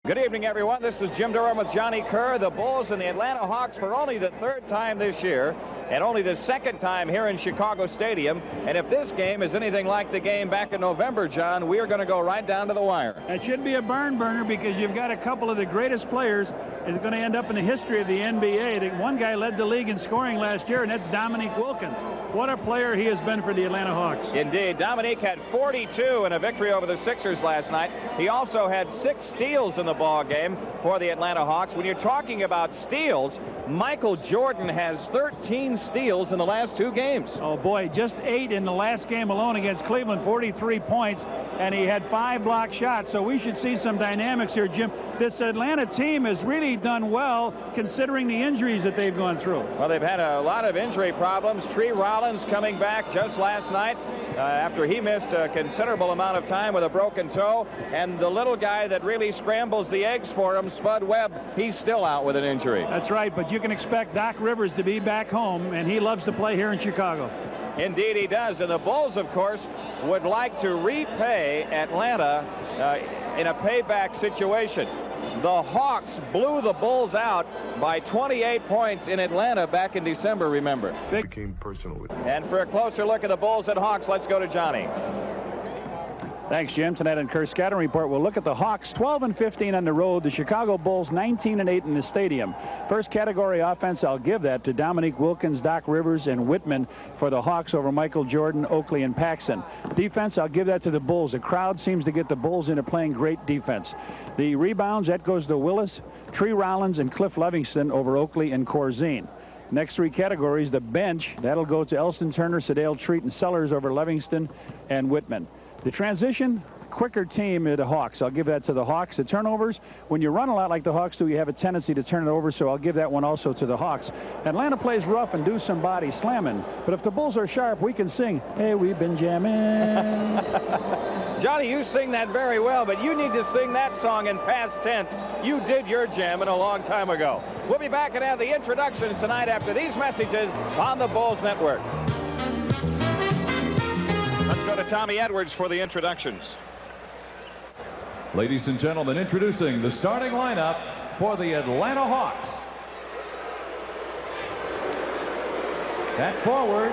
Good evening, everyone. This is Jim Durham with Johnny Kerr. The Bulls and the Atlanta Hawks for only the third time this year and only the second time here in Chicago Stadium. And if this game is anything like the game back in November, John, we are going to go right down to the wire. It should be a barn burner because you've got a couple of the greatest players is going to end up in the history of the NBA. One guy led the league in scoring last year, and that's Dominique Wilkins. What a player he has been for the Atlanta Hawks. Indeed. Dominique had 42 in a victory over the Sixers last night. He also had 6 steals in the ball game for the Atlanta Hawks. When you're talking about steals, Michael Jordan has 13 steals in the last 2 games. Oh boy, just 8 in the last game alone against Cleveland, 43 points, and he had 5 block shots. So we should see some dynamics here, Jim. This Atlanta team has really done well considering the injuries that they've gone through. Well, they've had a lot of injury problems. Rollins coming back just last night after he missed a considerable amount of time with a broken toe, and the little guy that really scrambles the eggs for him, Spud Webb, he's still out with an injury. That's right, but you can expect Doc Rivers to be back home, and he loves to play here in Chicago. Indeed he does, and the Bulls, of course, would like to repay Atlanta in a payback situation. The Hawks blew the Bulls out by 28 points in Atlanta back in December, remember. Became personal with me. And for a closer look at the Bulls and Hawks, let's go to Johnny. Thanks, Jim. Tonight on Kerr's Scattering Report, we'll look at the Hawks 12-15 on the road. The Chicago Bulls 19-8 in the stadium. First category offense, I'll give that to Dominique Wilkins, Doc Rivers, and Wittman for the Hawks over Michael Jordan, Oakley, and Paxson. Defense, I'll give that to the Bulls. The crowd seems to get the Bulls into playing great defense. The rebounds, that goes to Willis, Rollins, and Cliff Levingston over Oakley and Corzine. Next 3 categories, the bench, that'll go to Elston Turner, Sedale Threatt, and Sellers over Levingston and Wittman. The transition, quicker team of the Hawks. I'll give that to the Hawks. The turnovers, when you run a lot like the Hawks do, you have a tendency to turn it over, so I'll give that one also to the Hawks. Atlanta plays rough and do some body slamming, but if the Bulls are sharp, we can sing, hey, we've been jamming. Johnny, you sing that very well, but you need to sing that song in past tense. You did your jamming a long time ago. We'll be back and have the introductions tonight after these messages on the Bulls Network. Let's go to Tommy Edwards for the introductions. Ladies and gentlemen, introducing the starting lineup for the Atlanta Hawks. At forward,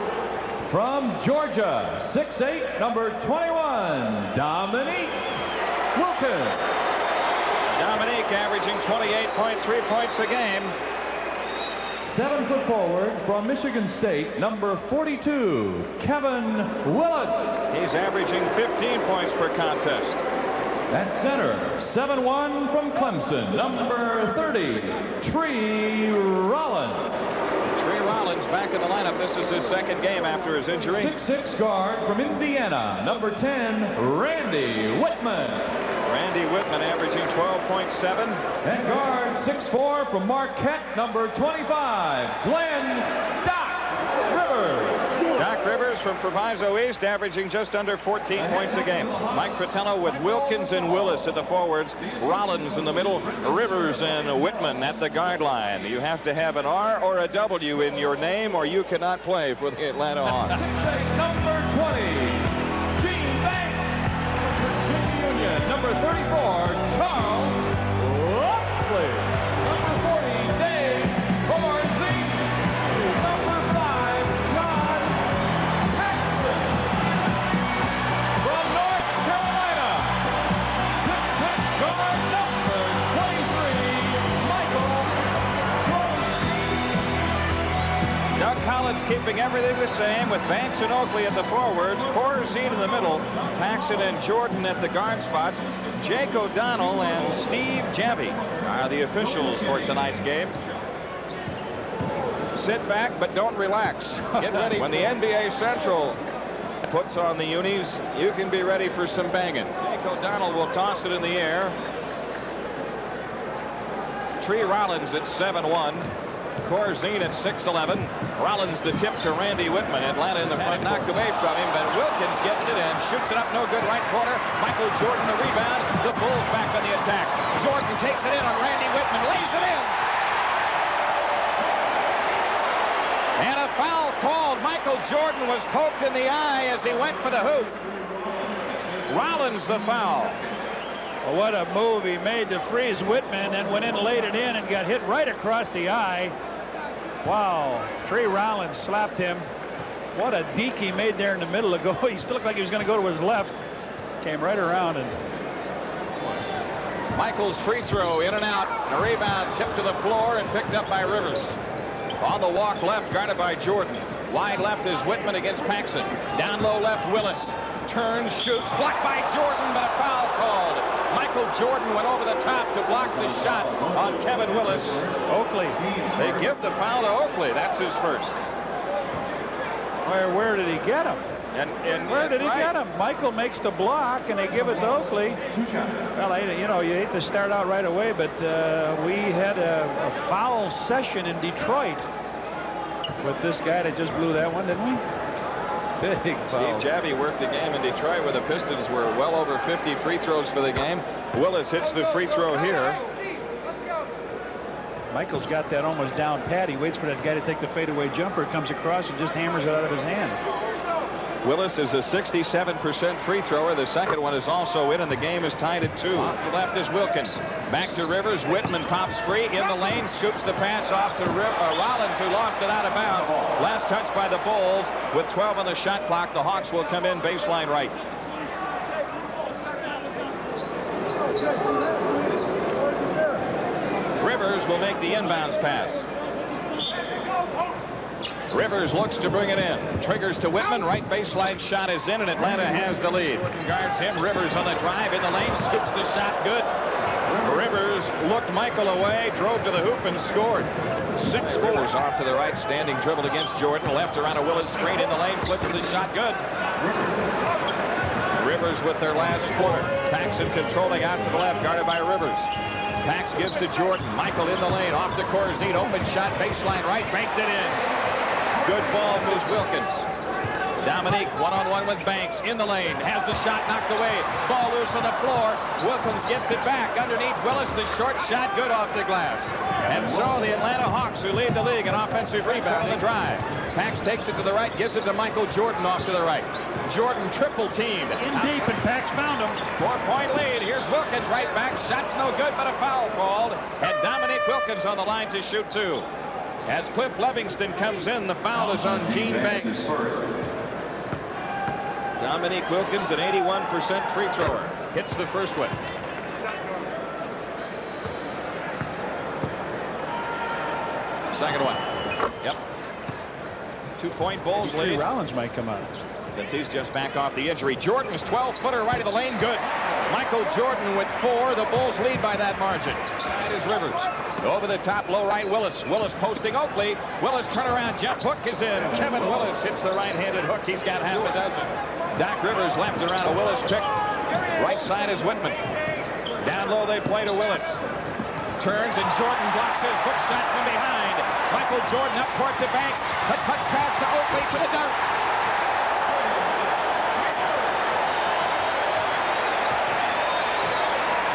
from Georgia, 6'8", number 21, Dominique Wilkins. Dominique averaging 28.3 points a game. 7 foot forward from Michigan State, number 42, Kevin Willis. He's averaging 15 points per contest. At center, 7'1" from Clemson, number 30, Rollins. Rollins back in the lineup. This is his second game after his injury. 6'6" guard from Indiana, number 10, Randy Wittman. Randy Wittman averaging 12.7. And guard 6'4" from Marquette, number 25, Glenn Doc Rivers. Doc Rivers from Proviso East averaging just under 14 points a game. Mike Fratello with Wilkins and Willis at the forwards. Rollins in the middle. Rivers and Wittman at the guard line. You have to have an R or a W in your name or you cannot play for the Atlanta Hawks. Number 20, Gene Banks. Virginia Union, number 34, Charles Oakley. Number 40, Dave Corzine. Number 5, Jon Koncak. From North Carolina, 6'6" guard number 23, Michael Corzine. Doug Collins keeping everything the same with Banks and Oakley at the forwards, Corzine in the middle, Paxson and Jordan at the guard spots. Jake O'Donnell and Steve Javi are the officials for tonight's game. Sit back, but don't relax. Get ready. When the NBA Central puts on the unis, you can be ready for some banging. Jake O'Donnell will toss it in the air. Rollins at 7'1". Corzine at 6'11". Rollins the tip to Randy Wittman. Atlanta in the front, knocked away from him, but Wilkins gets it and shoots it up, no good, right corner. Michael Jordan the rebound. The Bulls back on the attack. Jordan takes it in on Randy Wittman, lays it in. And a foul called. Michael Jordan was poked in the eye as he went for the hoop. Rollins the foul. Well, what a move he made to freeze Wittman, and went in, laid it in, and got hit right across the eye. Wow. Rollins slapped him. What a deke he made there in the middle ago. He still looked like he was going to go to his left. Came right around and. Michael's free throw in and out. A rebound tipped to the floor and picked up by Rivers. On the walk left, guarded by Jordan. Wide left is Wittman against Paxson. Down low left, Willis. Turns, shoots, blocked by Jordan, but a foul called. Michael Jordan went over the top to block the shot on Kevin Willis. Oakley. They give the foul to Oakley. That's his first. Where did he get him? And where did he get him? Michael makes the block, and they give it to Oakley. Well, you know, you hate to start out right away, but we had a foul session in Detroit with this guy that just blew that one, didn't we? Big foul. Steve Javy worked the game in Detroit where the Pistons were well over 50 free throws for the game. Willis hits the free throw here. Michael's got that almost down pat. He waits for that guy to take the fadeaway jumper, comes across and just hammers it out of his hand. Willis is a 67% free thrower. The second one is also in, and the game is tied at 2. Off the left is Wilkins. Back to Rivers. Wittman pops free in the lane, scoops the pass off to Rollins, who lost it out of bounds. Last touch by the Bulls. With 12 on the shot clock, the Hawks will come in baseline right. Rivers will make the inbounds pass. Rivers looks to bring it in. Triggers to Wittman. Right baseline shot is in, and Atlanta has the lead. Wittman guards him. Rivers on the drive in the lane. Scoops the shot. Good. Rivers looked Michael away. Drove to the hoop and scored. 6-4 off to the right. Standing dribble against Jordan. Left around a Willis screen in the lane. Flips the shot. Good. Rivers with their last quarter. Paxson controlling out to the left. Guarded by Rivers. Pax gives to Jordan. Michael in the lane. Off to Corzine. Open shot. Baseline right. Banked it in. Good ball moves Wilkins. Dominique one-on-one with Banks in the lane. Has the shot knocked away. Ball loose on the floor. Wilkins gets it back underneath Willis. The short shot good off the glass. And so the Atlanta Hawks, who lead the league in offensive rebound on the drive. Pax takes it to the right, gives it to Michael Jordan off to the right. Jordan triple teamed. In deep, and Pax found him. 4-point lead. Here's Wilkins right back. Shot's no good, but a foul called. And Dominique Wilkins on the line to shoot 2. As Cliff Levingston comes in, the foul is on Gene Banks. Dominique Wilkins, an 81% free thrower, hits the first one. Second one. Yep. 2-point Bulls lead. Rollins might come out. Since he's just back off the injury. Jordan's 12-footer right of the lane. Good. Michael Jordan with 4. The Bulls lead by that margin. It is Rivers. Over the top, low right, Willis. Willis posting Oakley. Willis turnaround jump hook is in. Kevin Willis hits the right-handed hook. He's got half a dozen. Doc Rivers left around a Willis pick. Right side is Wittman. Down low they play to Willis. Turns and Jordan blocks his hook shot from behind. Michael Jordan up court to Banks. A touch pass to Oakley for the dunk.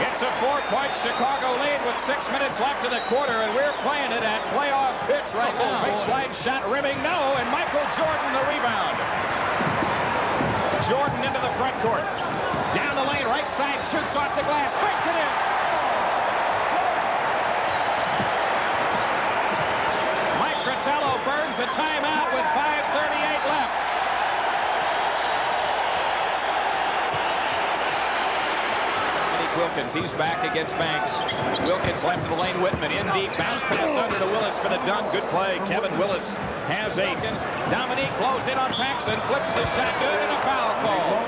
It's a 4-point Chicago lead with 6 minutes left in the quarter, and we're playing it at playoff pitch right now. Baseline shot rimming, no, and Michael Jordan the rebound. Jordan into the front court. Down the lane, right side, shoots off the glass, banked it in. Mike Fratello burns a timeout with 5:38 left. Wilkins, he's back against Banks. Wilkins left of the lane, Wittman in deep, bounce pass under to Willis for the dunk. Good play. Kevin Willis has Aikens. Dominique blows in on Paxson, flips the shot, good, and a foul call.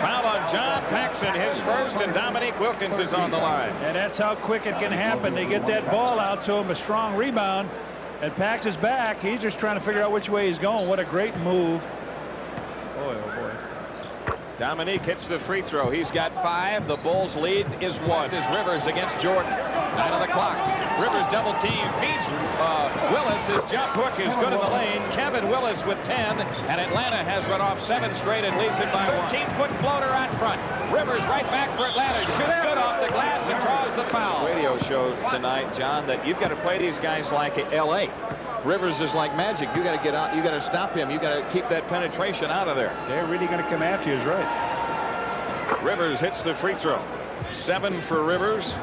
Foul on Jon Paxson, his first, and Dominique Wilkins is on the line. And that's how quick it can happen. They get that ball out to him, a strong rebound, and Pax is back. He's just trying to figure out which way he's going. What a great move. Boy, oh boy. Dominique hits the free throw. He's got 5. The Bulls lead is 1. Is Rivers against Jordan. 9 on the clock. Rivers double team. Feeds Willis. His jump hook is good in the lane. Kevin Willis with 10. And Atlanta has run off 7 straight and leads it by 1. 13-foot floater out front. Rivers right back for Atlanta. Shoots good off the glass and draws the foul. Radio show tonight, John, that you've got to play these guys like L.A. Rivers is like magic. You got to get out. You got to stop him. You got to keep that penetration out of there. They're really going to come after you, is right. Rivers hits the free throw. 7 for Rivers.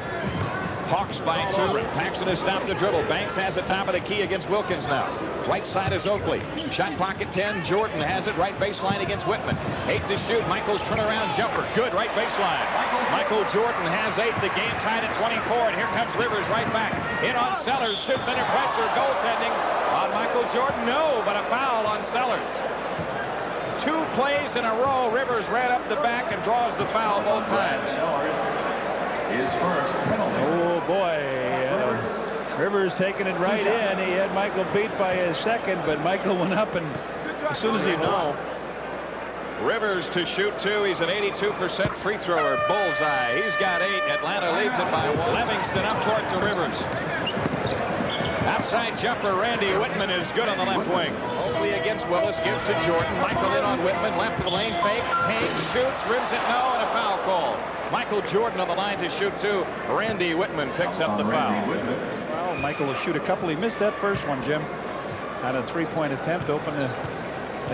Hawks by 2. Paxson has stopped the dribble. Banks has it top of the key against Wilkins now. Right side is Oakley. Shot clock at 10. Jordan has it right baseline against Wittman. 8 to shoot. Michael's turnaround jumper. Good right baseline. Michael Jordan has 8. The game tied at 24. And here comes Rivers right back. In on Sellers. Shoots under pressure. Goaltending on Michael Jordan. No, but a foul on Sellers. 2 plays in a row. Rivers ran up the back and draws the foul both times. His first penalty. Oh, boy. Rivers taking it right in. He had Michael beat by a second, but Michael went up, and as soon as he knew. Rivers to shoot 2. He's an 82% free thrower. Bullseye. He's got 8. Atlanta leads it by 1. Levingston up court to Rivers. Outside jumper. Randy Wittman is good on the left wing. Oakley against Willis. Gives to Jordan. Michael in on Wittman. Left to the lane. Fake. Haynes shoots. Rims it. No. And a foul call. Michael Jordan on the line to shoot 2. Randy Wittman picks up the foul. Well, Michael will shoot a couple. He missed that first one, Jim. On a 3-point attempt to open the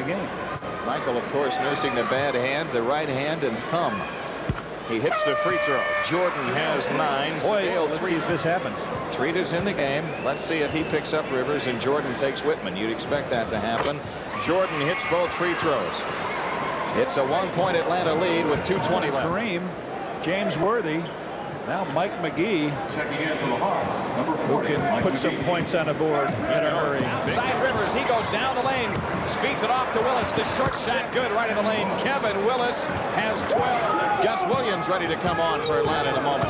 game. Michael, of course, nursing the bad hand, the right hand and thumb. He hits the free throw. Jordan has 9. Boy, let's see if this happens. Threatt in the game. Let's see if he picks up Rivers and Jordan takes Wittman. You'd expect that to happen. Jordan hits both free throws. It's a 1-point Atlanta lead with 2:20 left. Kareem, James Worthy, now Mike McGee, Checking in for the Hawks, number who 40. can put some points on the board in a hurry. Outside Rivers, he goes down the lane, feeds it off to Willis. The short shot good right in the lane. Kevin Willis has 12. Gus Williams ready to come on for Atlanta in a moment.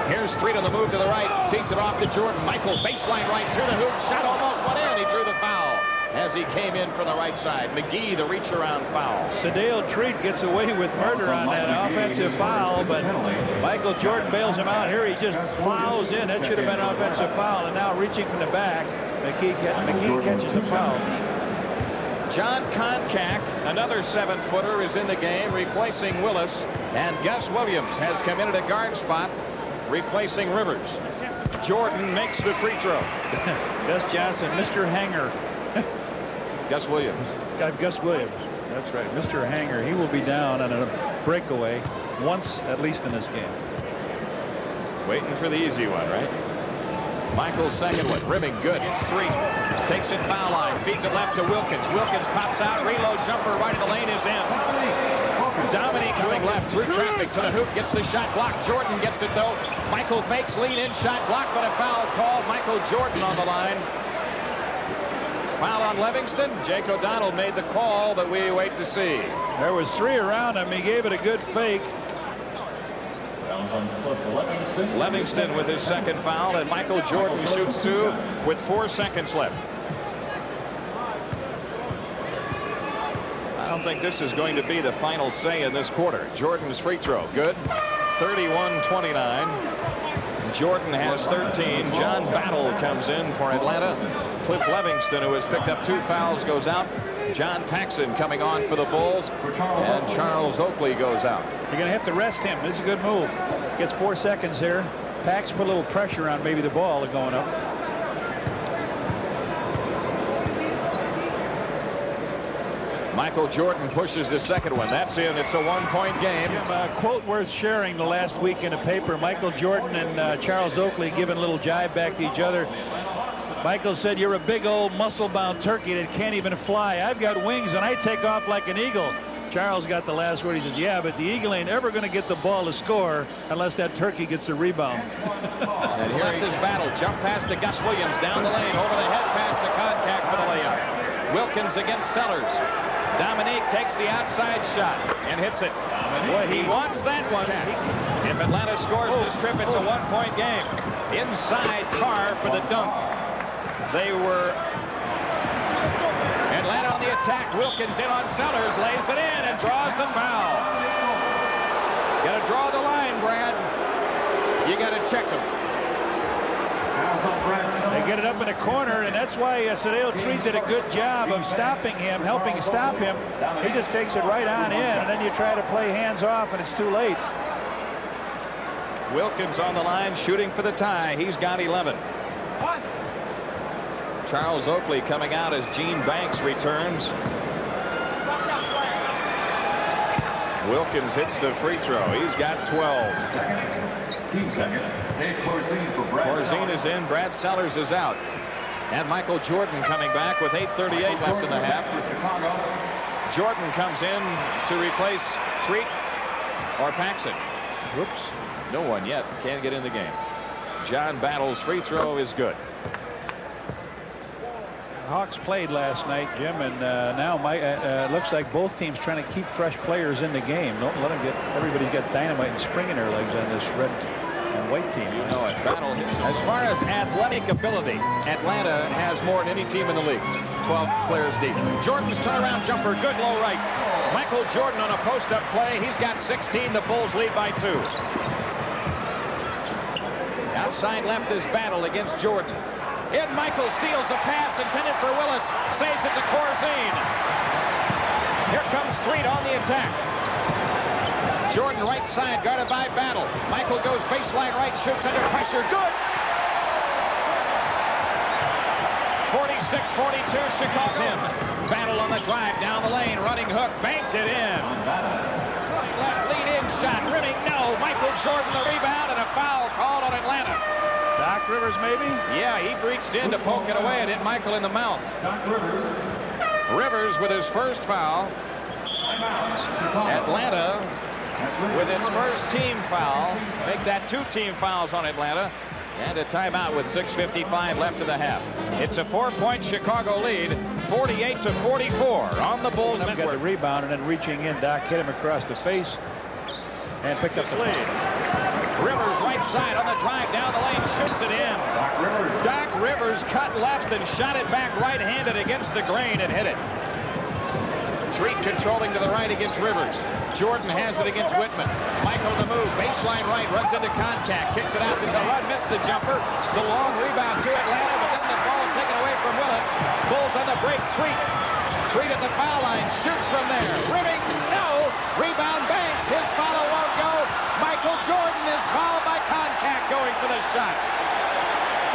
Here's Threatt on the move to the right, feeds it off to Jordan. Michael baseline right to the hoop. Shot almost went in. He drew the foul as he came in from the right side. McGee, the reach around foul. Sedale Threatt gets away with murder on that offensive foul, but Michael Jordan bails him out. Here he just plows in. That should have been an offensive foul, and now reaching from the back, McGee catches a foul. Jon Koncak, another 7-footer, is in the game, replacing Willis, and Gus Williams has come in at a guard spot, replacing Rivers. Jordan makes the free throw. Gus Johnson, Mr. Hanger. Gus Williams. Gus Williams. That's right. Mr. Hanger. He will be down on a breakaway once at least in this game. Waiting for the easy one, right? Michael's second one. Rimming good. It's 3. Takes it foul line. Feeds it left to Wilkins. Wilkins pops out. Reload jumper right in the lane is in. Dominique going left through traffic to the hoop. Gets the shot blocked. Jordan gets it though. Michael fakes lean in shot blocked, but a foul called. Michael Jordan on the line. Foul on Levingston. Jake O'Donnell made the call, but we wait to see. There was 3 around him. He gave it a good fake. Levingston with his second foul, and Michael Jordan shoots 2 with 4 seconds left. I don't think this is going to be the final say in this quarter. Jordan's free throw, good. 31-29. Jordan has 13. John Battle comes in for Atlanta. Cliff Levingston, who has picked up 2 fouls, goes out. John Paxson coming on for the Bulls, and Charles Oakley goes out. You're going to have to rest him. This is a good move. Gets 4 seconds here. Pax put a little pressure on maybe the ball going up. Michael Jordan pushes the second one. That's in. It's a 1-point game. A quote worth sharing the last week in a paper. Michael Jordan and Charles Oakley giving a little jibe back to each other. Michael said, "You're a big old muscle-bound turkey that can't even fly. I've got wings and I take off like an eagle." Charles got the last word. He says, "Yeah, but the eagle ain't ever going to get the ball to score unless that turkey gets the rebound." And here left is Battle. Jump pass to Gus Williams down the lane. Over the head pass to Koncak for the layup. Wilkins against Sellers. Dominique takes the outside shot and hits it. Boy, he wants that one. If Atlanta scores this trip, it's a 1-point game. Inside Carr for the dunk. They were Atlanta on the attack. Wilkins in on Sellers, lays it in and draws the foul. Got to draw the line, Brad. You got to check them. They get it up in the corner, and that's why Sedale Threatt did a good job of stopping him, helping stop him. He just takes it right on in, and then you try to play hands off, and it's too late. Wilkins on the line, shooting for the tie. He's got 11. Charles Oakley coming out as Gene Banks returns. Wilkins hits the free throw. He's got 12. Team second. Corzine is in. Brad Sellers is out. And Michael Jordan coming back with 8:38 left in the half. Jordan comes in to replace Threatt or Paxson. Whoops. No one yet. Can't get in the game. John Battle's free throw is good. Hawks played last night, Jim, and now looks like both teams trying to keep fresh players in the game. Don't let them get. Everybody's got dynamite and spring in their legs on this red and white team. You know it. Battle hits. As far as athletic ability, Atlanta has more than any team in the league. 12 players deep. Jordan's turnaround jumper, good low right. Michael Jordan on a post-up play. He's got 16. The Bulls lead by 2. Outside left is Battle against Jordan. In Michael steals a pass intended for Willis. Saves it to Corzine. Here comes Threatt on the attack. Jordan right side guarded by Battle. Michael goes baseline right, shoots under pressure. Good. 46-42 Chicago. Him. Battle on the drive down the lane. Running hook. Banked it in. Left lead in shot. Rimming. No. Michael Jordan the rebound and a foul called on Atlanta. Doc Rivers, maybe? Yeah, he reached in to poke it away and hit Michael in the mouth. Rivers with his first foul. Atlanta with its first team foul. Make that 2 team fouls on Atlanta. And a timeout with 6:55 left in the half. It's a 4-point Chicago lead, 48-44 on the Bulls network. Got the rebound and then reaching in. Doc hit him across the face and picked up the lead. Rivers right side on the drive down the lane, shoots it in. Doc Rivers cut left and shot it back right-handed against the grain and hit it. Threatt controlling to the right against Rivers. Jordan has it against Wittman. Michael the move, baseline right, runs into Koncak, kicks it out to the run, missed the jumper. The long rebound to Atlanta, but then the ball taken away from Willis. Bulls on the break, Threatt at the foul line, shoots from there. Rimming, no. Rebound Banks, his follow won't go. Michael Jordan is fouled by Koncak going for the shot.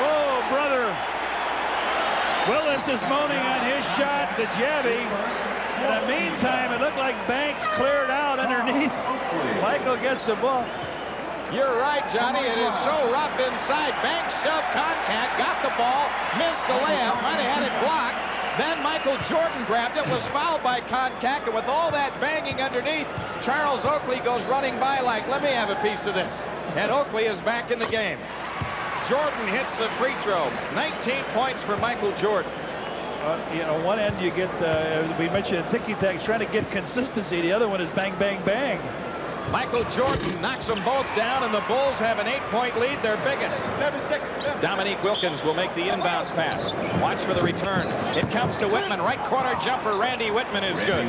Oh, brother. Willis is moaning on his shot, the jabby. In the meantime, it looked like Banks cleared out underneath. Michael gets the ball. You're right, Johnny. It is so rough inside. Banks shoved Koncak, got the ball, missed the layup, might have had it blocked. Then Michael Jordan grabbed it, was fouled by Koncak, and with all that banging underneath, Charles Oakley goes running by like, let me have a piece of this. And Oakley is back in the game. Jordan hits the free throw. 19 points for Michael Jordan. You know, one end you get, we mentioned ticky-tack, trying to get consistency. The other one is bang, bang, bang. Michael Jordan knocks them both down, and the Bulls have an 8-point lead, their biggest. Dominique Wilkins will make the inbounds pass. Watch for the return. It comes to Wittman. Right corner jumper. Randy Wittman is good.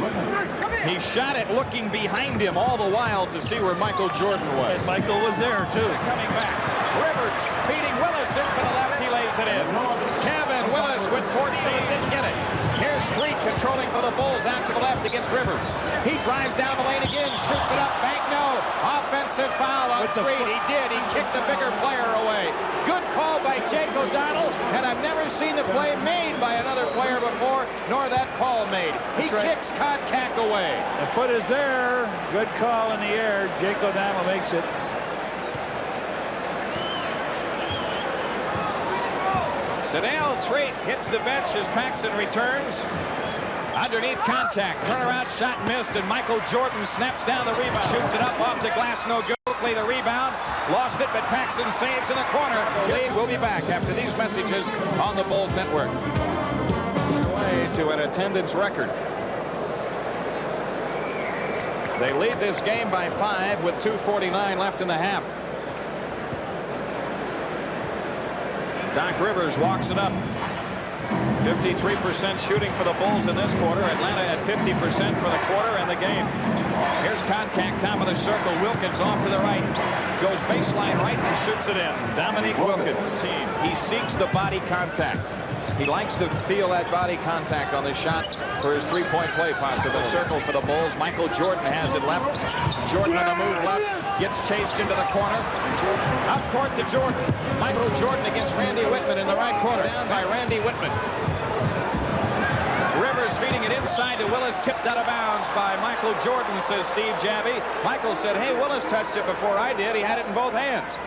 He shot it looking behind him all the while to see where Michael Jordan was. And Michael was there, too. Coming back. Rivers feeding Willis in for the left. He lays it in. Kevin Willis with 14. Didn't get it. Here's Threatt controlling for the Bulls out to the left against Rivers. He drives down the lane again, shoots it up, bank no. Offensive foul on Threatt. He did. He kicked the bigger player away. Good call by Jake O'Donnell, and I've never seen the play made by another player before, nor that call made. He kicks Koncak away. The foot is there. Good call in the air. Jake O'Donnell makes it. Sedale Threatt hits the bench as Paxson returns. Underneath Koncak, turnaround shot missed, and Michael Jordan snaps down the rebound. Shoots it up off the glass, no good. Oakley the rebound, lost it, but Paxson saves in the corner. Lead will be back after these messages on the Bulls Network. Way to an attendance record. They lead this game by 5 with 2:49 left in the half. Doc Rivers walks it up. 53% shooting for the Bulls in this quarter. Atlanta at 50% for the quarter and the game. Here's Koncak, top of the circle. Wilkins off to the right. Goes baseline right and shoots it in. Dominique Wilkins. He seeks the body contact. He likes to feel that body contact on the shot for his three-point play pass to the circle for the Bulls. Michael Jordan has it left. Jordan on the move left. Gets chased into the corner. Up court to Jordan. Michael Jordan against Randy Wittman in the right corner. Down by Randy Wittman. Rivers feeding it inside to Willis, tipped out of bounds by Michael Jordan, says Steve Jabby. Michael said, hey, Willis touched it before I did. He had it in both hands.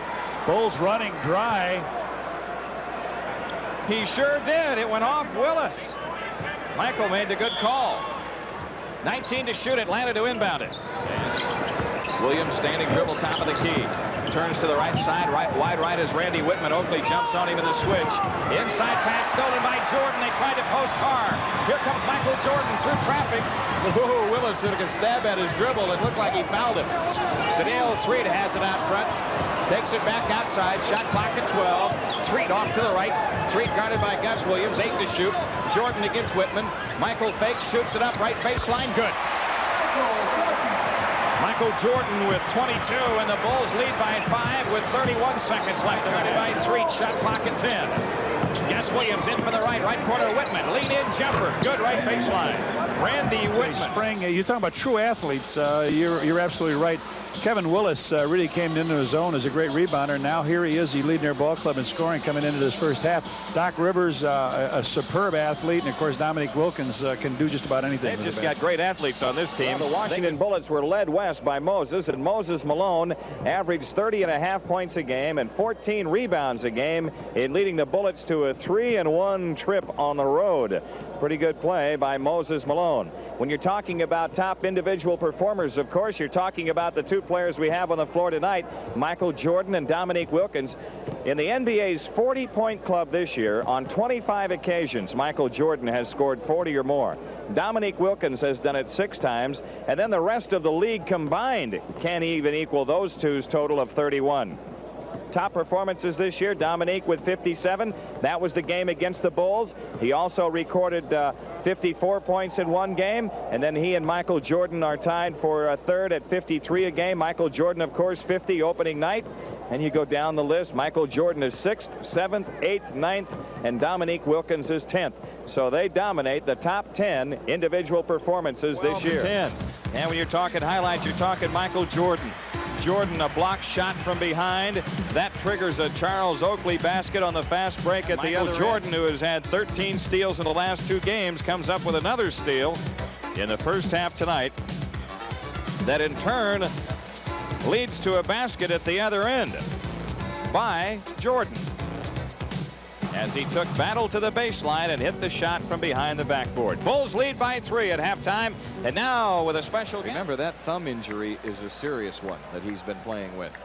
Bulls running dry. He sure did. It went off Willis. Michael made the good call. 19 to shoot. Atlanta to inbound it. Williams standing dribble top of the key. Turns to the right side. Wide right is Randy Wittman. Oakley jumps on him in the switch. Inside pass stolen by Jordan. They tried to post Carr. Here comes Michael Jordan through traffic. Ooh, Willis took a stab at his dribble. It looked like he fouled him. Sedale Threatt has it out front. Takes it back outside. Shot clock at 12. Threatt off to the right. Threatt guarded by Gus Williams. 8 to shoot. Jordan against Wittman. Michael fakes, shoots it up right baseline. Good. Michael Jordan with 22, and the Bulls lead by 5 with 31 seconds left. Led by Threatt. Shot clock at 10. Gus Williams in for the right corner. Whitman, lean in jumper. Good right baseline. Randy Whitman. Spring, you're talking about true athletes. You're absolutely right. Kevin Willis really came into his own as a great rebounder. Now here he is. He's leading their ball club in scoring coming into this first half. Doc Rivers, a superb athlete, and of course Dominique Wilkins can do just about anything. They've just got great athletes on this team. The Washington Bullets were led west by Moses, and Moses Malone averaged 30.5 points a game and 14 rebounds a game in leading the Bullets to a 3-1 trip on the road. Pretty good play by Moses Malone. When you're talking about top individual performers, of course, you're talking about the two players we have on the floor tonight, Michael Jordan and Dominique Wilkins. In the NBA's 40-point club this year, on 25 occasions, Michael Jordan has scored 40 or more. Dominique Wilkins has done it 6 times, and then the rest of the league combined can't even equal those two's total of 31. Top performances this year, Dominique with 57. That was the game against the Bulls. He also recorded 54 points in one game, and then he and Michael Jordan are tied for a third at 53 a game. Michael Jordan, of course, 50 opening night. And you go down the list. Michael Jordan is 6th, 7th, 8th, 9th, and Dominique Wilkins is 10th. So they dominate the top 10 individual performances this year. 10. And when you're talking highlights, you're talking Michael Jordan. Jordan, a block shot from behind. That triggers a Charles Oakley basket on the fast break at the other end. Jordan, who has had 13 steals in the last 2 games, comes up with another steal in the first half tonight. That in turn leads to a basket at the other end by Jordan, as he took battle to the baseline and hit the shot from behind the backboard. Bulls lead by 3 at halftime, and now with a special. Remember, that thumb injury is a serious one that he's been playing with,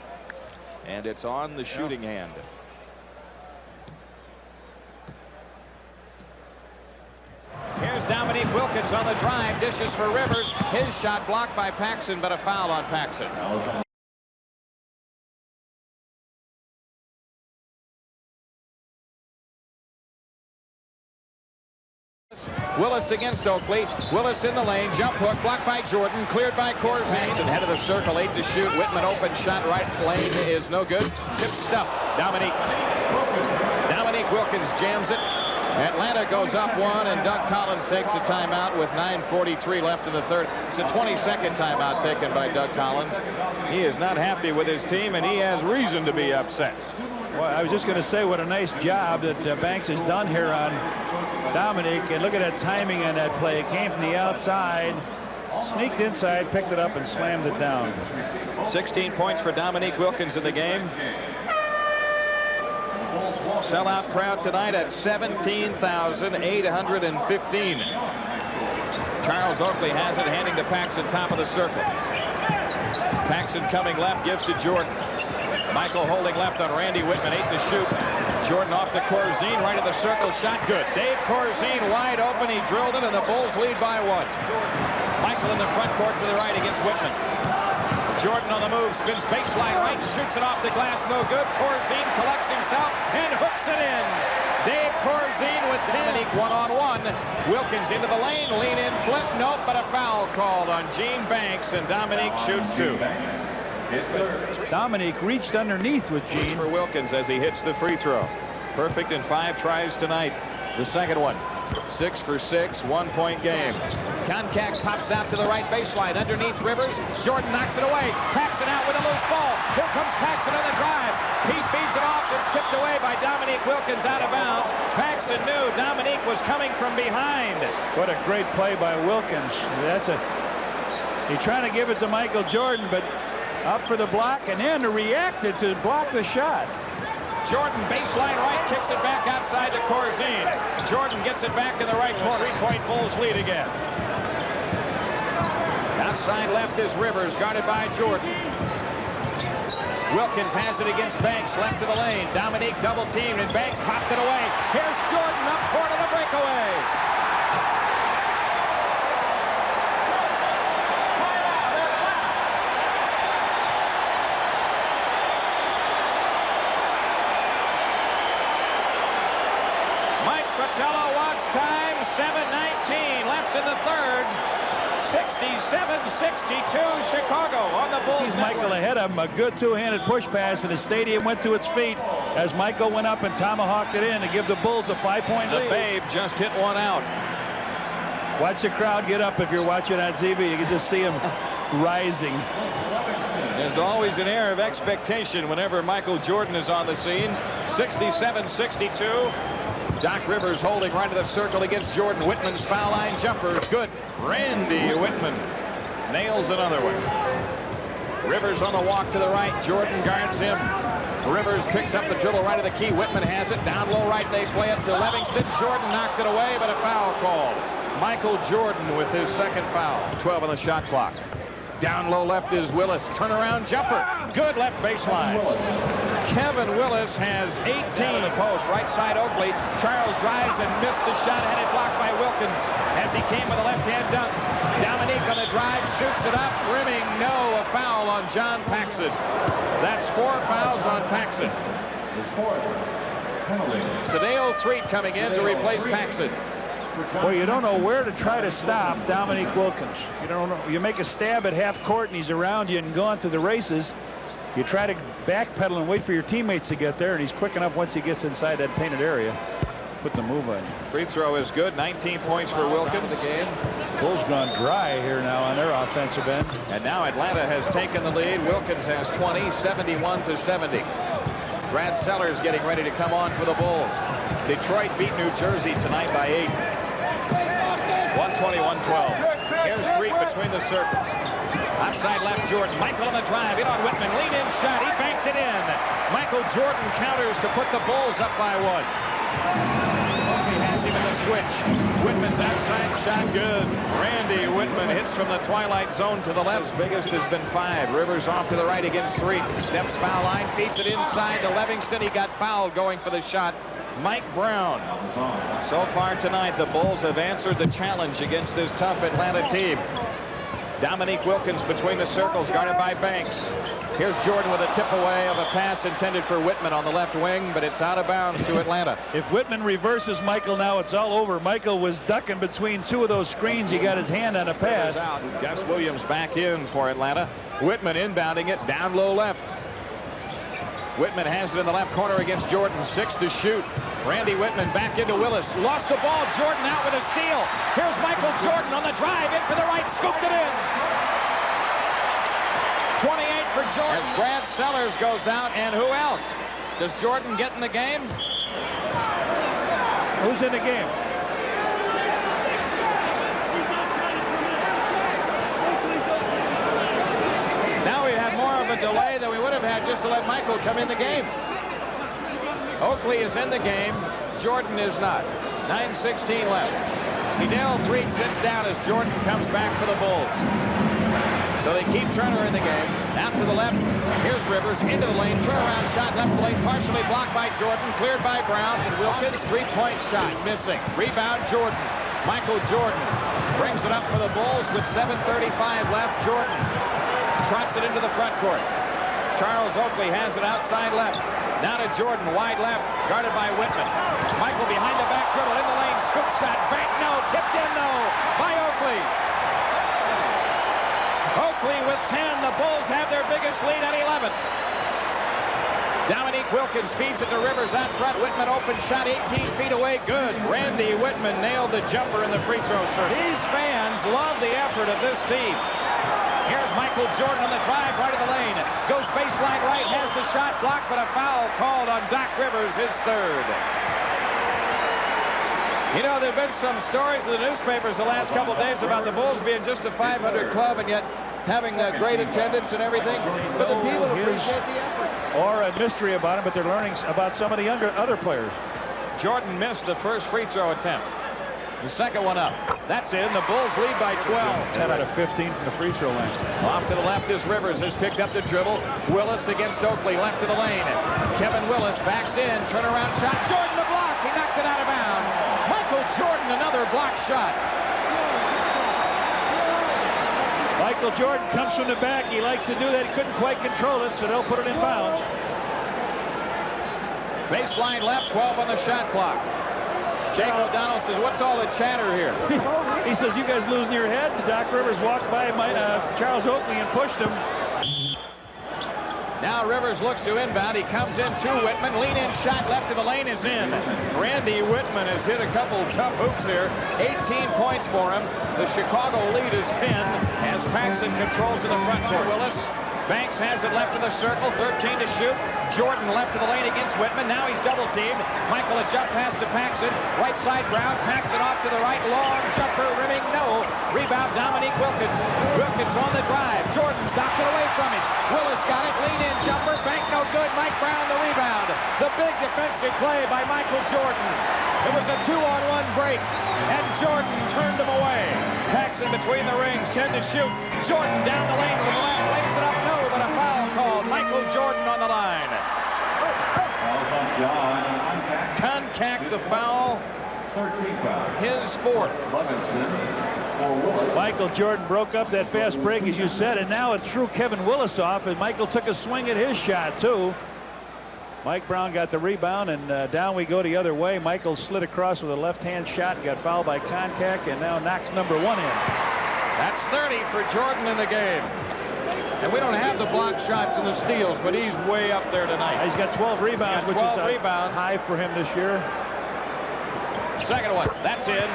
and it's on the shooting hand. Here's Dominique Wilkins on the drive, dishes for Rivers. His shot blocked by Paxson, but a foul on Paxson. Willis against Oakley. Willis in the lane. Jump hook blocked by Jordan. Cleared by Corzine. Head of the circle. 8 to shoot. Wittman open shot. Right lane is no good. Tip stuff. Dominique Wilkins jams it. Atlanta goes up 1, and Doug Collins takes a timeout with 9:43 left in the third. It's a 22nd timeout taken by Doug Collins. He is not happy with his team, and he has reason to be upset. Well, I was just going to say what a nice job that Banks has done here on Dominique, and look at that timing on that play. It came from the outside, sneaked inside, picked it up, and slammed it down. 16 points for Dominique Wilkins in the game. Sellout crowd tonight at 17,815. Charles Oakley has it, handing to Paxson, top of the circle. Paxson coming left, gives to Jordan. Michael holding left on Randy Wittman, 8 to shoot. Jordan off to Corzine, right of the circle, shot good. Dave Corzine wide open, he drilled it, and the Bulls lead by 1. Michael in the front court to the right against Wittman. Jordan on the move, spins baseline right, shoots it off the glass, no good. Corzine collects himself and hooks it in. Dave Corzine with 10. Dominique one-on-one. Wilkins into the lane, lean in, flip, nope, but a foul called on Gene Banks, and Dominique shoots 2. Dominique reached underneath with Gene. For Wilkins as he hits the free throw. Perfect in 5 tries tonight. The second one. 6 for 6, 1-point game. Koncak pops out to the right baseline underneath Rivers. Jordan knocks it away. Paxson out with a loose ball. Here comes Paxson on the drive. He feeds it off. It's tipped away by Dominique Wilkins out of bounds. Paxson Wilkinson knew Dominique was coming from behind. What a great play by Wilkins. He's trying to give it to Michael Jordan, but up for the block and then reacted to block the shot. Jordan baseline right, kicks it back outside to Corzine. Jordan gets it back in the right corner. 3-point Bulls lead again. Outside left is Rivers, guarded by Jordan. Wilkins has it against Banks, left to the lane. Dominique double teamed and Banks popped it away. Here's Jordan up court on the breakaway. Wants time. 7:19 left in the third. 67-62 Chicago on the Bulls. He's Michael ahead of him. A good two-handed push pass, and the stadium went to its feet as Michael went up and tomahawked it in to give the Bulls a 5-point lead. The Babe just hit one out. Watch the crowd get up if you're watching on TV. You can just see them rising. There's always an air of expectation whenever Michael Jordan is on the scene. 67-62. Doc Rivers holding right to the circle against Jordan. Wittman's foul line jumper is good. Randy Wittman nails another one. Rivers on the walk to the right. Jordan guards him. Rivers picks up the dribble right of the key. Wittman has it. Down low right, they play it to Levingston. Jordan knocked it away, but a foul called. Michael Jordan with his second foul. 12 on the shot clock. Down low left is Willis. Turnaround jumper. Good left baseline. Kevin Willis has 18 in the post. Right side Oakley. Charles drives and missed the shot. Had it blocked by Wilkins as he came with a left-hand dunk. Dominique on the drive. Shoots it up. Rimming. No. A foul on Jon Paxson. That's 4 fouls on Paxson. Sedale Threatt coming in to replace Paxson. Well, you don't know where to try to stop Dominique Wilkins. You don't know. You make a stab at half court and he's around you and gone to the races. You try to backpedal and wait for your teammates to get there, and he's quick enough once he gets inside that painted area. Put the move on. Free throw is good. 19 points for Wilkins. The game. Bulls gone dry here now on their offensive end. And now Atlanta has taken the lead. Wilkins has 20, 71-70. Brad Sellers getting ready to come on for the Bulls. Detroit beat New Jersey tonight by 8. 120-112. Here's Threatt between the circles. Outside left Jordan. Michael on the drive. In on Wittman. Lead in shot. He banked it in. Michael Jordan counters to put the Bulls up by 1. He has him in the switch. Wittman's outside shot. Good. Randy Wittman hits from the twilight zone to the left. His biggest has been 5. Rivers off to the right against Threatt. Steps foul line. Feeds it inside to Levingston. He got fouled going for the shot. Mike Brown. So far tonight, the Bulls have answered the challenge against this tough Atlanta team. Dominique Wilkins between the circles, guarded by Banks. Here's Jordan with a tip away of a pass intended for Wittman on the left wing, but it's out of bounds to Atlanta. If Wittman reverses Michael now, it's all over. Michael was ducking between 2 of those screens. He got his hand on a pass. Gus Williams back in for Atlanta. Wittman inbounding it down low left. Wittman has it in the left corner against Jordan. 6 to shoot. Randy Wittman back into Willis. Lost the ball. Jordan out with a steal. Here's Michael Jordan on the drive. In for the right. Scooped it in. 28 for Jordan. As Brad Sellers goes out. And who else? Does Jordan get in the game? Who's in the game? Now we have more of a delay than we would have had just to let Michael come in the game. Oakley is in the game. Jordan is not. 9:16 left. Sedale Threatt sits down as Jordan comes back for the Bulls. So they keep Turner in the game. Out to the left. Here's Rivers into the lane. Turnaround shot left lane. Partially blocked by Jordan. Cleared by Brown. And Wilkins, 3-point shot. Missing. Rebound Jordan. Michael Jordan brings it up for the Bulls with 7:35 left. Jordan trots it into the front court. Charles Oakley has it outside left. Now to Jordan, wide left, guarded by Wittman. Michael behind the back dribble, in the lane, scoop shot, back no, tipped in though, by Oakley. Oakley with 10, the Bulls have their biggest lead at 11. Dominique Wilkins feeds it to Rivers out front. Wittman open shot 18 feet away. Good. Randy Wittman nailed the jumper in the free throw circle. These fans love the effort of this team. Here's Michael Jordan on the drive, right of the lane. Goes baseline right, has the shot blocked, but a foul called on Doc Rivers, his third. You know, there have been some stories in the newspapers the last couple of days about the Bulls being just a 500 club and yet having great attendance and everything. But the people appreciate the effort. Or a mystery about him, but they're learning about some of the other players. Jordan missed the first free throw attempt. The second one up. That's in. The Bulls lead by 12. 10 out of 15 from the free throw line. Off to the left is Rivers, has picked up the dribble. Willis against Oakley, left of the lane. Kevin Willis backs in, turnaround shot. Jordan the block. He knocked it out of bounds. Michael Jordan, another block shot. Michael Jordan comes from the back. He likes to do that. He couldn't quite control it, so they'll put it in bounds. Baseline left, 12 on the shot clock. Jake O'Donnell says, what's all the chatter here? He says, you guys losing your head? Doc Rivers walked by Charles Oakley and pushed him. Now Rivers looks to inbound. He comes in to Wittman. Lean-in shot left of the lane is in. Randy Wittman has hit a couple tough hoops here. 18 points for him. The Chicago lead is 10 as Paxson controls in the front court. Willis. Banks has it left of the circle. 13 to shoot. Jordan left of the lane against Wittman. Now he's double-teamed. Michael a jump pass to Paxson. Right side Brown. Paxson off to the right. Long jumper. Rimming. No. Rebound Dominique Wilkins. Wilkins on the drive. Jordan knocks it away from him. Willis got it. Lean-in jumper. Bank no good. Mike Brown the rebound. The big defensive play by Michael Jordan. It was a 2-on-1 break, and Jordan turned him away. Paxson between the rings. 10 to shoot. Jordan down the lane with the left. Lays it up. No, but a foul called. Michael Jordan on the line. Koncak the foul. His fourth. Michael Jordan broke up that fast break, as you said, and now it threw Kevin Willis off, and Michael took a swing at his shot, too. Mike Brown got the rebound, and down we go the other way. Michael slid across with a left-hand shot and got fouled by Koncak, and now knocks number 1 in. That's 30 for Jordan in the game. And we don't have the block shots and the steals, but he's way up there tonight. He's got 12 rebounds, which is a high for him this year. Second one. That's in.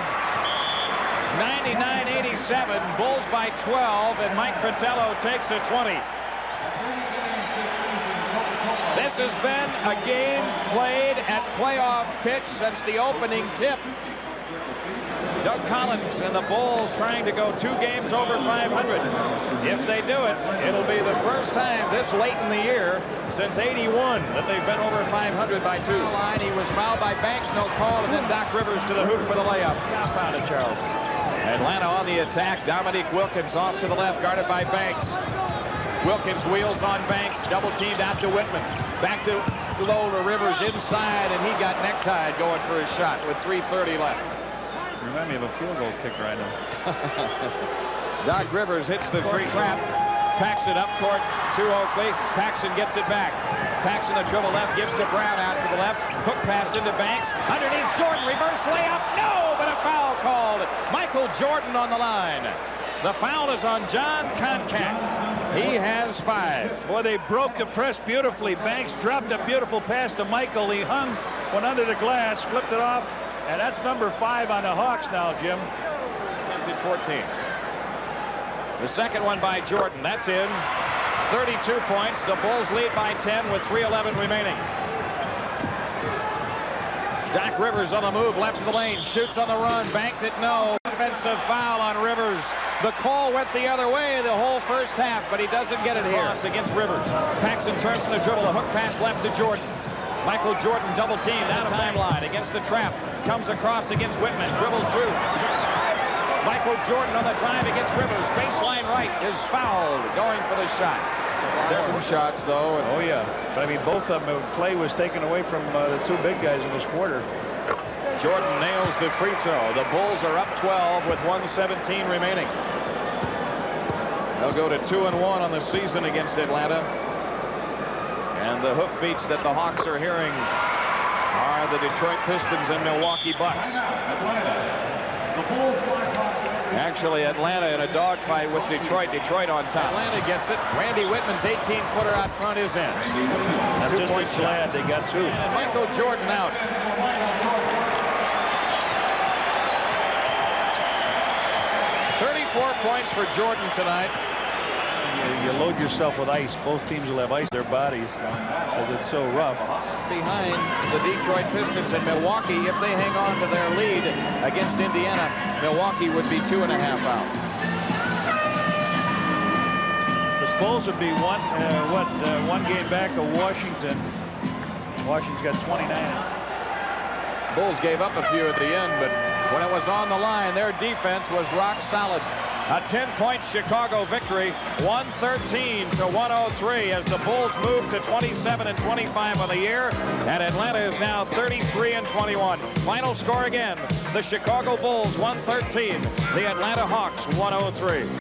99-87. Bulls by 12, and Mike Fratello takes a 20. This has been a game played at playoff pitch since the opening tip. Doug Collins and the Bulls trying to go 2 games over 500. If they do it, it'll be the first time this late in the year since '81 that they've been over 500 by 2. Line, he was fouled by Banks, no call, and then Doc Rivers to the hoop for the layup. Top out of Charles. Atlanta on the attack. Dominique Wilkins off to the left, guarded by Banks. Wilkins wheels on Banks, double teamed out to Wittman. Back to low to Rivers inside, and he got necktied going for his shot with 3:30 left. Remind me of a field goal kicker I know. Doc Rivers hits the free trap. Paxson up court to Oakley. Paxson gets it back. Paxson the dribble left, gives to Brown out to the left. Hook pass into Banks. Underneath Jordan, reverse layup. No, but a foul called. Michael Jordan on the line. The foul is on Jon Koncak. He has 5. Boy, they broke the press beautifully. Banks dropped a beautiful pass to Michael. He hung, went under the glass, flipped it off, and that's number 5 on the Hawks now, Jim. 10-14. The second one by Jordan. That's in. 32 points. The Bulls lead by 10 with 3:11 remaining. Doc Rivers on the move, left of the lane, shoots on the run, banked it, no. Offensive foul on Rivers. The call went the other way the whole first half, but he doesn't get it here. Against Rivers. Paxson turns to the dribble, a hook pass left to Jordan. Michael Jordan double teamed down timeline against the trap. Comes across against Wittman, dribbles through. Michael Jordan on the drive against Rivers. Baseline right is fouled, going for the shot. There's some shots, though. Oh, yeah. But, I mean, both of them, play was taken away from the 2 big guys in this quarter. Jordan nails the free throw. The Bulls are up 12 with 1:17 remaining. They'll go to 2-1 on the season against Atlanta. And the hoofbeats that the Hawks are hearing are the Detroit Pistons and Milwaukee Bucks. Actually, Atlanta in a dogfight with Detroit. Detroit on top. Atlanta gets it. Randy Wittman's 18-footer out front is in. I'm just glad they got 2. And Michael Jordan out. 34 points for Jordan tonight. you load yourself with ice. Both teams will have ice in their bodies as it's so rough. Behind the Detroit Pistons and Milwaukee, if they hang on to their lead against Indiana, Milwaukee would be 2.5 out. The Bulls would be one game back of Washington. Washington's got 29. Bulls gave up a few at the end, but when it was on the line, their defense was rock solid. A 10-point Chicago victory, 113 to 103 as the Bulls move to 27-25 on the year, and Atlanta is now 33-21. Final score again, the Chicago Bulls 113, the Atlanta Hawks 103.